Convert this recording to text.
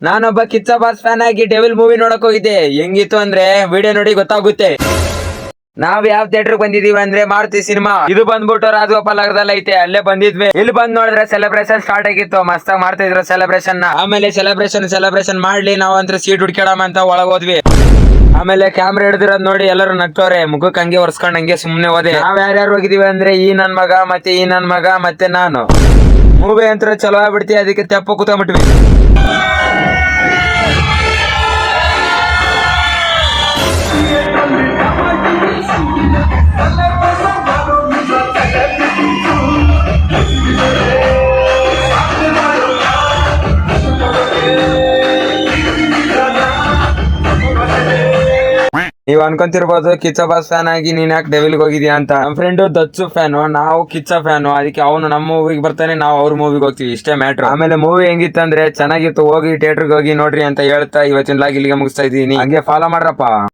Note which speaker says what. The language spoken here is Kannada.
Speaker 1: ನಾನೊಬ್ಬ ಕಿಚ್ಚ ಬಾಸ್ ಫ್ಯಾನ್ ಆಗಿ ಡೆವಿಲ್ ಮೂವಿ ನೋಡಕ್ ಹೋಗಿದ್ದೆ. ಹೆಂಗಿತ್ತು ಅಂದ್ರೆ ವಿಡಿಯೋ ನೋಡಿ ಗೊತ್ತಾಗುತ್ತೆ. ನಾವ್ ಯಾವ ಥಿಯೇಟರ್ ಬಂದಿದೀವಿ ಅಂದ್ರೆ ಮಾರುತಿ ಸಿನಿಮಾ. ಇದು ಬಂದ್ಬಿಟ್ಟು ರಾಜಗೋಪಾಲ್ ಐತೆ, ಅಲ್ಲೇ ಬಂದಿದ್ವಿ. ಇಲ್ಲಿ ಬಂದ್ ನೋಡಿದ್ರೆ ಸೆಲೆಬ್ರೇಷನ್ ಸ್ಟಾರ್ಟ್ ಆಗಿತ್ತು. ಮಸ್ತ್ ಮಾಡ್ತಾ ಇದ್ರು ಸೆಲೆಬ್ರೇಷನ್. ಆಮೇಲೆ ಸೆಲೆಬ್ರೇಷನ್ ಮಾಡ್ಲಿ ನಾವಂತ್ರ ಸೀಟ್ ಹುಡ್ಕ್ಯಾಡಮ ಅಂತ ಒಳಗ್ ಹೋದ್ವಿ. ಆಮೇಲೆ ಕ್ಯಾಮ್ರಾ ಹಿಡಿದಿರೋದ್ ನೋಡಿ ಎಲ್ಲರೂ ನಗ್ತವ್ರೆ. ಮುಖಕ್ಕೆ ಹಂಗೆ ಒರ್ಸ್ಕೊಂಡ್ ಹಂಗೆ ಸುಮ್ನೆ ಹೋದೆ. ನಾವ್ ಯಾರ್ಯಾರು ಹೋಗಿದೀವಿ ಅಂದ್ರೆ ಈ ನನ್ ಮಗ ಮತ್ತೆ ನಾನು. ಮೂವಿ ಅಂತ ಚಲೋ ಆಗ್ಬಿಡ್ತಿ, ಅದಕ್ಕೆ ತೆಪ್ಪ ಕೂತ್ಕೊಂಡ್ಬಿಟ್ವಿ. ನೀವ್ ಅನ್ಕೊಂತಿರ್ಬೋದು ಕಿಚ್ಚ ಬಾಸ್ ಫ್ಯಾನ್ ಆಗಿ ನೀನ್ ಯಾಕೆ ಡೆವಿಲ್ಗೆ ಹೋಗಿದ್ಯಾ ಅಂತ. ನಮ್ ಫ್ರೆಂಡ್ ದಚ್ಚು ಫ್ಯಾನು, ನಾವು ಕಿಚ್ಚ ಫ್ಯಾನು. ಅದಕ್ಕೆ ಅವನು ನಮ್ಮ ಮೂವಿಗೆ ಬರ್ತಾನೆ, ನಾವು ಅವ್ರ ಮೂವಿಗೆ ಹೋಗ್ತೀವಿ, ಇಷ್ಟೇ ಮ್ಯಾಟ್ರ್. ಆಮೇಲೆ ಮೂವಿ ಹೆಂಗಿತ್ತಂದ್ರೆ ಚೆನ್ನಾಗಿತ್ತು, ಹೋಗಿ ಥಿಯೇಟರ್ಗೆ ಹೋಗಿ ನೋಡ್ರಿ ಅಂತ ಹೇಳ್ತಾ ಇವತ್ತಿನ ಲಾಗ್ ಇಲ್ಲಿಗೆ ಮುಗಿಸ್ತಾ ಇದೀನಿ. ಹಂಗೆ ಫಾಲೋ ಮಾಡ್ರಪ್ಪ.